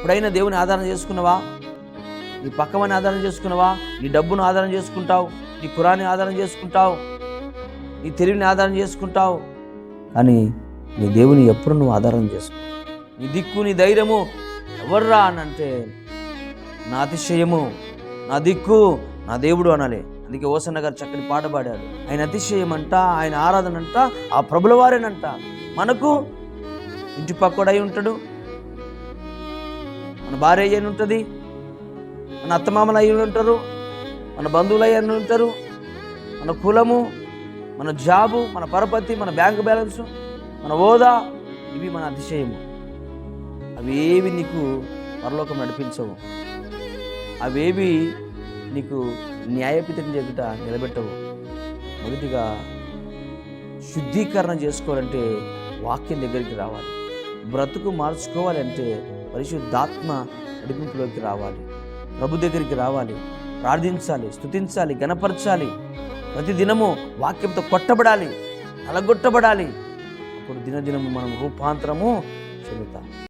ఎప్పుడైనా దేవుని ఆధారణ చేసుకున్నావా? నీ పక్కవాన్ని ఆధారణ చేసుకున్నావా? నీ డబ్బును ఆధారణ చేసుకుంటావు, నీ కురాన్ని ఆధారణ చేసుకుంటావు, నీ తెలివిని ఆధారణ చేసుకుంటావు, కానీ నీ దేవుని ఎప్పుడు నువ్వు ఆధారణ చేసుకో. నీ దిక్కు నీ ధైర్యము ఎవర్రా అని అంటే నా అతిశయము, నా దిక్కు నా దేవుడు అనాలి. అందుకే ఓసన్న గారు చక్కటి పాట పాడాడు. ఆయన అతిశయం అంట, ఆయన ఆరాధన అంట ఆ ప్రభుల వారేనంట. మనకు ఇంటి పక్కడై ఉంటాడు, మన భార్య అయ్యని ఉంటుంది, మన అత్తమామలు అయ్యి ఉంటారు, మన బంధువులు అయ్యని ఉంటారు, మన కులము, మన జాబు, మన పరపతి, మన బ్యాంకు బ్యాలెన్సు, మన హోదా, ఇవి మన అతిశయము. అవేవి నీకు పరలోకం నడిపించవు, అవేవి నీకు న్యాయపీఠం ఎదుట నిలబెట్టవు. మొదటిగా శుద్ధీకరణ చేసుకోవాలంటే వాక్యం దగ్గరికి రావాలి. బ్రతుకు మార్చుకోవాలంటే పరిశుద్ధాత్మ నడిపింపులోకి రావాలి, ప్రభు దగ్గరికి రావాలి, ప్రార్థించాలి, స్తుతించాలి, గణపరచాలి. ప్రతిదినము వాక్యంతో కొట్టబడాలి, అలగొట్టబడాలి. అప్పుడు దినదినము మనం రూపాంతరము చెందుతాం.